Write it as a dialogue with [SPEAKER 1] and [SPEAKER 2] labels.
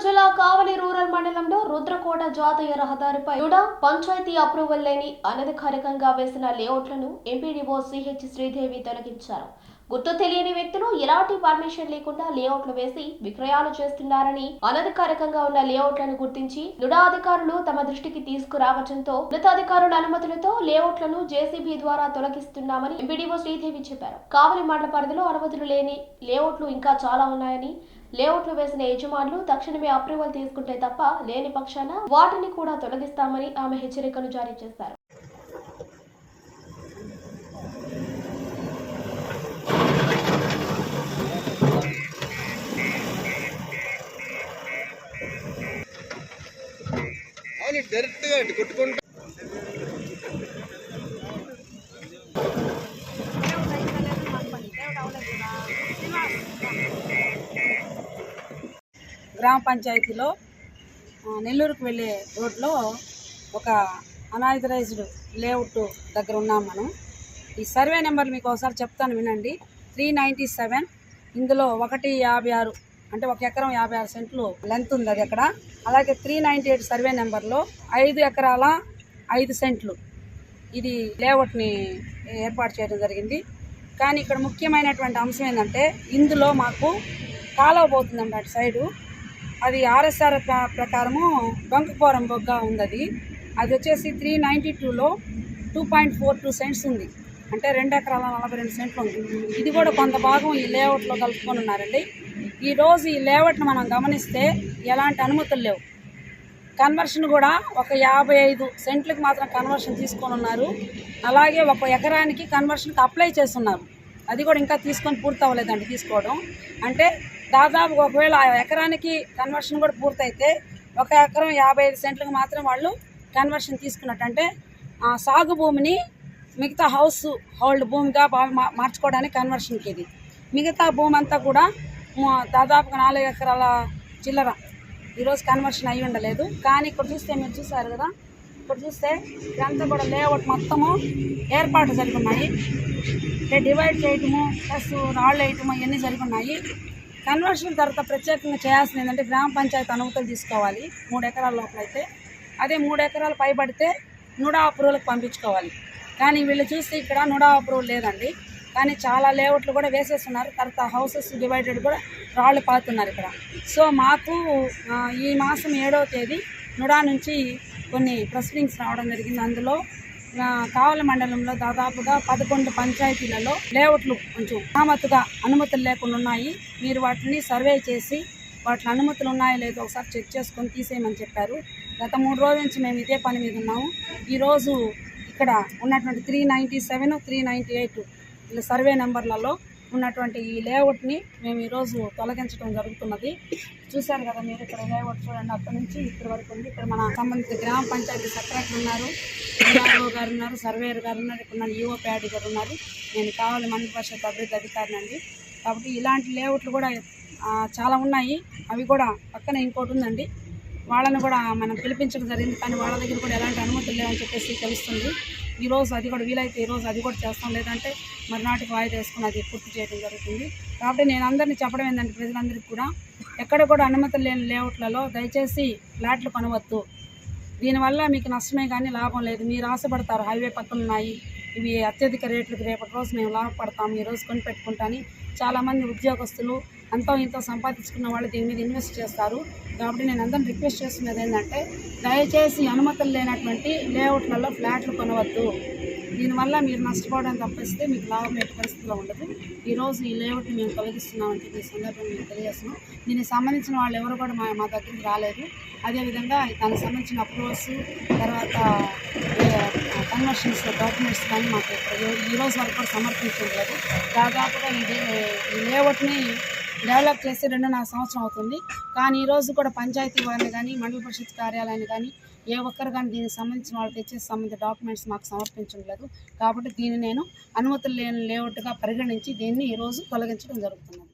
[SPEAKER 1] జిల్లా కావలి రూరల్ మండలంలో రుద్రకోట జాతీయ రహదారిపై కూడా పంచాయతీ అప్రూవల్ లేని అనధికారికంగా వేసిన లేఅవుట్లను ఎంపీడీఓ సిహెచ్ శ్రీదేవి తొలగించారు. గుర్తు తెలియని వ్యక్తులు ఎలాంటి పర్మిషన్ లేకుండా లేఅవుట్లు వేసి విక్రయాలు చేస్తున్నారని, అనధికారికంగా ఉన్న లేఅవుట్లను గుర్తించి నుడా అధికారులు తమ దృష్టికి తీసుకురావడంతో ఉన్నతాధికారుల అనుమతులతో లేఅవుట్లను జేసీబీ ద్వారా తొలగిస్తున్నామని ఎంపీడీఓ శ్రీదేవి చెప్పారు. కావలి మండల పరిధిలో అనుమతులు లేని లేఅవుట్లు ఇంకా చాలా ఉన్నాయని, లేఅవుట్లు వేసిన యజమానులు తక్షణమే అప్రూవల్ తీసుకుంటే తప్ప లేని పక్షాన వాటిని కూడా తొలగిస్తామని ఆమె హెచ్చరికలు జారీ చేశారు.
[SPEAKER 2] గ్రామ పంచాయతీలో నెల్లూరుకు వెళ్ళే రోడ్లో ఒక అనాథరైజ్డ్ లేఅవుట్ దగ్గర ఉన్నాం మనం. ఈ సర్వే నెంబర్ మీకు ఒకసారి చెప్తాను వినండి. 397. ఇందులో 156 అంటే 1 ఎకరం 56 సెంట్లు లెంత్ ఉంది అది అక్కడ. అలాగే 398 సర్వే నెంబర్లో 5 ఎకరాల 5 సెంట్లు ఇది లేఅవుట్ని ఏర్పాటు చేయడం జరిగింది. కానీ ఇక్కడ ముఖ్యమైనటువంటి అంశం ఏంటంటే ఇందులో మాకు కాలువ పోతుందండి అటు సైడు. అది ఆర్ఎస్ఆర్ ప్రకారము బంకుపోరం బొగ్గా ఉంది. అది వచ్చేసి 392లో 2.42 సెంట్స్ ఉంది. అంటే 2 ఎకరాల 42 సెంట్లు ఉంది. ఇది కూడా కొంత భాగం ఈ లేఅవుట్లో కలుపుకొని ఉన్నారండి. ఈరోజు ఈ లేఅవుట్ను మనం గమనిస్తే ఎలాంటి అనుమతులు లేవు. కన్వర్షన్ కూడా ఒక 55 సెంట్లకు మాత్రం కన్వర్షన్ తీసుకొని ఉన్నారు. అలాగే 1 ఎకరానికి కన్వర్షన్కి అప్లై చేస్తున్నారు. అది కూడా ఇంకా తీసుకొని పూర్తి అవ్వలేదండి తీసుకోవడం. అంటే దాదాపు ఒకవేళ ఆ ఎకరానికి కన్వర్షన్ కూడా పూర్తయితే 1 ఎకరం 55 సెంట్లకు మాత్రం వాళ్ళు కన్వర్షన్ తీసుకున్నట్టు. అంటే సాగు భూమిని మిగతా హౌస్ హోల్డ్ భూమిగా మార్చుకోవడానికి కన్వర్షన్కి ఇది. మిగతా భూమి అంతా కూడా దాదాపుగా 4 ఎకరాల చిల్లర ఈరోజు కన్వర్షన్ అయ్యి ఉండలేదు. కానీ ఇక్కడ చూస్తే మీరు చూసారు కదా, ఇక్కడ చూస్తే ఇదంతా కూడా లేఅవుట్ మొత్తము ఏర్పాటు జరుగున్నాయి. అంటే డివైడ్ చేయటము ప్లస్ రాళ్ళు వేయటము ఇవన్నీ జరుగున్నాయి. కన్వర్షన్ తర్వాత ప్రత్యేకంగా చేయాల్సింది ఏంటంటే గ్రామ పంచాయతీ అనుమతులు తీసుకోవాలి 3 ఎకరాల లోపల అయితే. అదే 3 ఎకరాలు పైబడితే నుడా అప్రూవల్కి పంపించుకోవాలి. కానీ వీళ్ళు చూస్తే ఇక్కడ నుడా అప్రూవల్ లేదండి. కానీ చాలా లేఅవుట్లు కూడా వేసేస్తున్నారు. తర్వాత హౌసెస్ డివైడెడ్ కూడా రాళ్ళు పాతున్నారు ఇక్కడ. సో మాకు ఈ మాసం 7వ తేదీ నుడా నుంచి కొన్ని ప్రొసీడింగ్స్ రావడం జరిగింది. అందులో కావలి మండలంలో దాదాపుగా 11 పంచాయతీలలో లేఅవుట్లు కొంచెం అనామతుగా అనుమతులు లేకుండా ఉన్నాయి. మీరు వాటిని సర్వే చేసి వాటిని అనుమతులు ఉన్నాయో లేదో ఒకసారి చెక్ చేసుకొని తీసేయమని చెప్పారు. గత 3 రోజుల నుంచి మేము ఇదే పని మీద ఉన్నాము. ఈరోజు ఇక్కడ ఉన్నటువంటి 397, 398 ఇలా సర్వే నెంబర్లలో ఉన్నటువంటి ఈ లేఅవుట్ని మేము ఈరోజు తొలగించడం జరుగుతున్నది. చూశారు కదా మీరు ఇక్కడ లేఅవుట్ చూడండి, అక్కడి నుంచి ఇక్కడి వరకు ఉంది. ఇక్కడ మన సంబంధిత గ్రామ పంచాయతీ సెక్రటరీ ఉన్నారు, ఈఆర్ఓ గారు ఉన్నారు, సర్వేయర్ గారు ఉన్నారు, ఇక్కడ ఈఓ ప్యాడీ గారు ఉన్నారు. నేను కావాలి మండల పరిషత్ అభివృద్ధి అధికారినండి. కాబట్టి ఇలాంటి లేఅవుట్లు కూడా చాలా ఉన్నాయి. అవి కూడా పక్కన ఇంకోటి ఉందండి, వాళ్ళని కూడా మనం పిలిపించడం జరిగింది. కానీ వాళ్ళ దగ్గర కూడా ఎలాంటి అనుమతులు లేవని చెప్పేసి తెలుస్తుంది. ఈరోజు అది కూడా వీలైతే ఈరోజు అది కూడా చేస్తాం, లేదంటే మరునాటికి వాయిదా వేసుకుని అది పూర్తి చేయడం జరుగుతుంది. కాబట్టి నేను అందరినీ చెప్పడం ఏంటంటే ప్రజలందరికీ కూడా ఎక్కడ కూడా అనుమతులు లేని లేఅవుట్లలో దయచేసి ఫ్లాట్లు కొనవద్దు. దీనివల్ల మీకు నష్టమే కానీ లాభం లేదు. మీరు ఆశపడతారు హైవే పక్కన ఉన్నాయి, ఇవి అత్యధిక రేట్లకు రేపటి రోజు మేము లాభపడతాము, ఈరోజు కొని పెట్టుకుంటాని చాలామంది ఉద్యోగస్తులు అంతో ఇంతో సంపాదించుకున్న వాళ్ళు దీని మీద ఇన్వెస్ట్ చేస్తారు. కాబట్టి నేను అందరిని రిక్వెస్ట్ చేస్తున్నది ఏంటంటే దయచేసి అనుమతులు లేనటువంటి లేఅవుట్లలో ఫ్లాట్లు కొనవద్దు. దీనివల్ల మీరు నష్టపోవడం తప్పిస్తే మీకు లాభం ఎట్టి పరిస్థితిలో ఉండదు. ఈరోజు ఈ లేఅవుట్ని మేము తొలగిస్తున్నామని చెప్పి ఈ సందర్భంగా మేము తెలియజేస్తున్నాం. దీనికి సంబంధించిన వాళ్ళు ఎవరు కూడా మా దగ్గరికి రాలేదు. అదేవిధంగా దానికి సంబంధించిన అప్రూవల్స్ తర్వాత కన్వర్షన్స్ డాక్యుమెంట్స్ కానీ మాకు ఈరోజు వరకు కూడా సమర్పించలేదు. దాదాపుగా ఈ లేఅవుట్ని డెవలప్ చేసి 2.5 సంవత్సరం అవుతుంది. కానీ ఈరోజు కూడా పంచాయతీ వాళ్ళని కానీ మండల పరిషత్ కార్యాలయాన్ని కానీ ఏ ఒక్కరు కానీ దీనికి సంబంధించిన వాళ్ళు తెచ్చే సంబంధిత డాక్యుమెంట్స్ మాకు సమర్పించలేదు. కాబట్టి దీన్ని నేను అనుమతులు లేని లేఅవుట్గా పరిగణించి దీన్ని ఈరోజు తొలగించడం జరుగుతుంది.